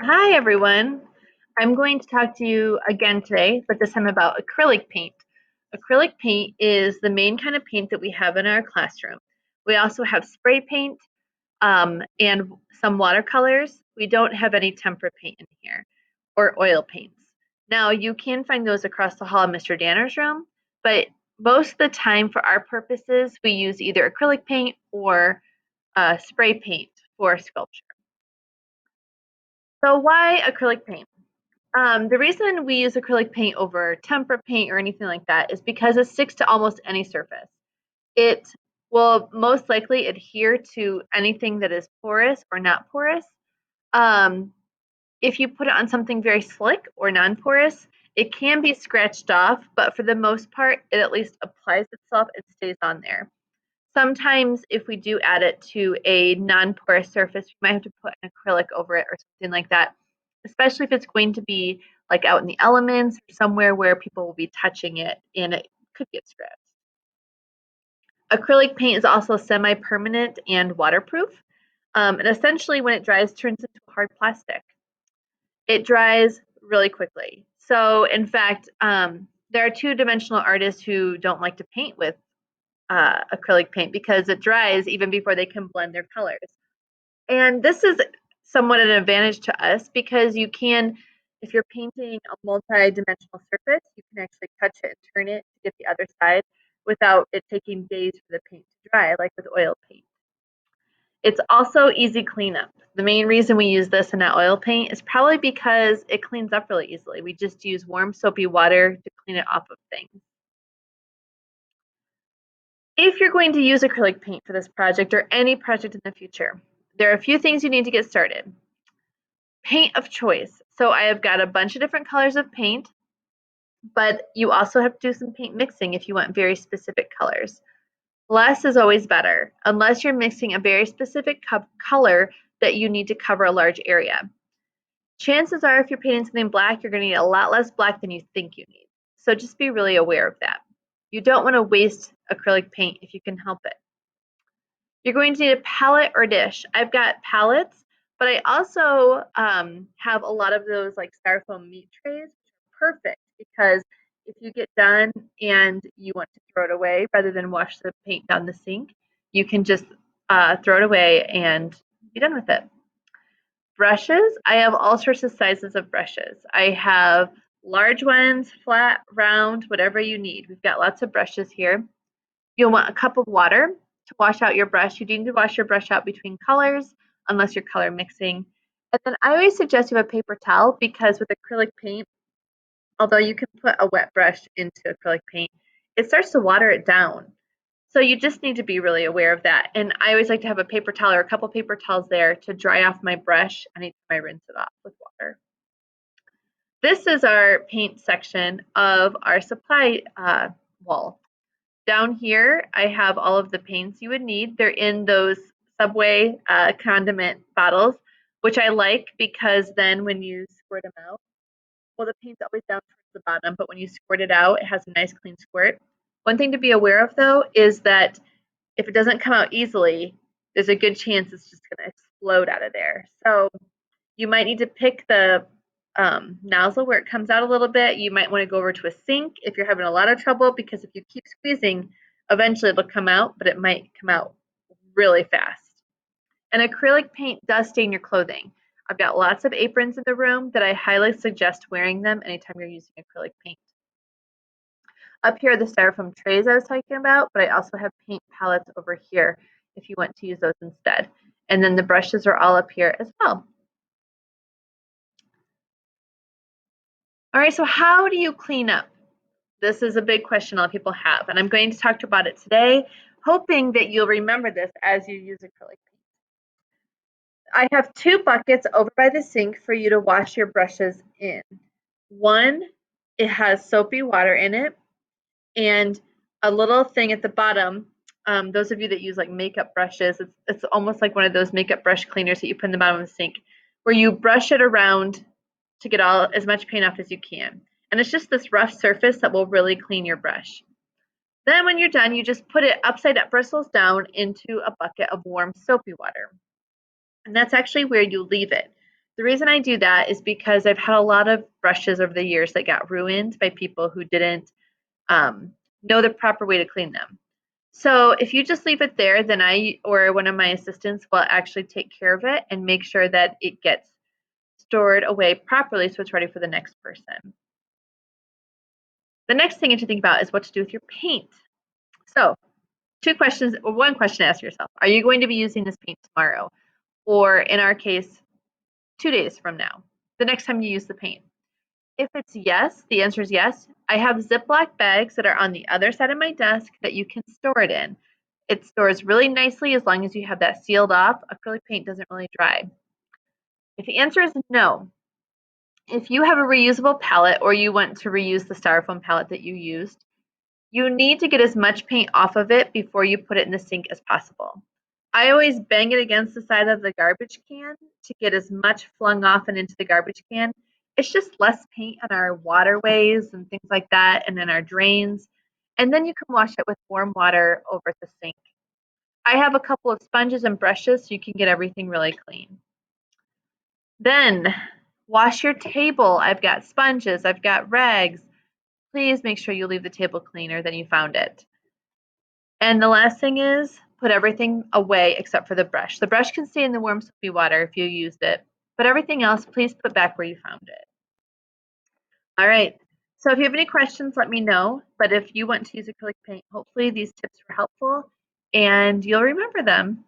Hi, everyone. I'm going to talk to you again today, but this time about acrylic paint. Acrylic paint is the main kind of paint that we have in our classroom. We also have spray paint and some watercolors. We don't have any tempera paint in here or oil paints. Now, you can find those across the hall in Mr. Danner's room, but most of the time for our purposes, we use either acrylic paint or spray paint for sculpture. So why acrylic paint? The reason we use acrylic paint over tempera paint or anything like that is because it sticks to almost any surface. It will most likely adhere to anything that is porous or not porous. Um, if you put it on something very slick or non-porous, it can be scratched off, but for the most part, it at least applies itself and stays on there. Sometimes if we do add it to a non-porous surface, we might have to put an acrylic over it or something like that, especially if it's going to be like out in the elements or somewhere where people will be touching it and it could get scratched. Acrylic paint is also semi-permanent and waterproof. And essentially when it dries, turns into hard plastic. It dries really quickly. So in fact, there are two-dimensional artists who don't like to paint with acrylic paint because it dries even before they can blend their colors. And this is somewhat an advantage to us because you can, if you're painting a multi-dimensional surface, you can actually touch it and turn it to get the other side without it taking days for the paint to dry, like with oil paint. It's also easy cleanup. The main reason we use this and not oil paint is probably because it cleans up really easily. We just use warm soapy water to clean it off of things. If you're going to use acrylic paint for this project or any project in the future, there are a few things you need to get started. Paint of choice. So I have got a bunch of different colors of paint, but you also have to do some paint mixing if you want very specific colors. Less is always better, unless you're mixing a very specific color that you need to cover a large area. Chances are if you're painting something black, you're going to need a lot less black than you think you need. So just be really aware of that. You don't want to waste acrylic paint if you can help it. You're going to need a palette or dish. I've got palettes, but I also have a lot of those like styrofoam meat trays, which are perfect because if you get done and you want to throw it away rather than wash the paint down the sink, you can just throw it away and be done with it. Brushes, I have all sorts of sizes of brushes. I have large ones, flat, round, whatever you need. We've got lots of brushes here. You'll want a cup of water to wash out your brush. You need to wash your brush out between colors unless you're color mixing. And then I always suggest you have a paper towel because with acrylic paint, although you can put a wet brush into acrylic paint, it starts to water it down. So you just need to be really aware of that. And I always like to have a paper towel or a couple paper towels there to dry off my brush anytime I rinse it off with water. This is our paint section of our supply wall. Down here, I have all of the paints you would need. They're in those Subway condiment bottles, which I like because then when you squirt them out, well, the paint's always down towards the bottom, but when you squirt it out, it has a nice clean squirt. One thing to be aware of, though, is that if it doesn't come out easily, there's a good chance it's just going to explode out of there. So you might need to pick the nozzle where it comes out a little bit. You might want to go over to a sink if you're having a lot of trouble because if you keep squeezing, eventually it'll come out, but it might come out really fast. And acrylic paint does stain your clothing. I've got lots of aprons in the room that I highly suggest wearing them anytime you're using acrylic paint. Up here are the styrofoam trays I was talking about, but I also have paint palettes over here if you want to use those instead. And then the brushes are all up here as well. All right, so how do you clean up? This is a big question a lot of people have, and I'm going to talk about it today, hoping that you'll remember this as you use acrylic paint. I have two buckets over by the sink for you to wash your brushes in. One, it has soapy water in it, and a little thing at the bottom. Those of you that use like makeup brushes, it's almost like one of those makeup brush cleaners that you put in the bottom of the sink, where you brush it around to get as much paint off as you can. And it's just this rough surface that will really clean your brush. Then when you're done, you just put it upside up, bristles down into a bucket of warm soapy water. And that's actually where you leave it. The reason I do that is because I've had a lot of brushes over the years that got ruined by people who didn't know the proper way to clean them. So if you just leave it there, then I or one of my assistants will actually take care of it and make sure that it gets stored away properly so it's ready for the next person. The next thing you have to think about is what to do with your paint. So two questions, or one question to ask yourself. Are you going to be using this paint tomorrow? Or in our case, 2 days from now, the next time you use the paint? If it's yes, the answer is yes. I have Ziploc bags that are on the other side of my desk that you can store it in. It stores really nicely as long as you have that sealed off. Acrylic paint doesn't really dry. If the answer is no, if you have a reusable palette or you want to reuse the styrofoam palette that you used, you need to get as much paint off of it before you put it in the sink as possible. I always bang it against the side of the garbage can to get as much flung off and into the garbage can. It's just less paint on our waterways and things like that, and in our drains. And then you can wash it with warm water over at the sink. I have a couple of sponges and brushes so you can get everything really clean. Then wash your table. I've got sponges, I've got rags. Please make sure you leave the table cleaner than you found it. And the last thing is put everything away except for the brush. The brush can stay in the warm soapy water if you used it, but everything else, please put back where you found it. All right. So if you have any questions, let me know. But if you want to use acrylic paint, hopefully these tips were helpful and you'll remember them.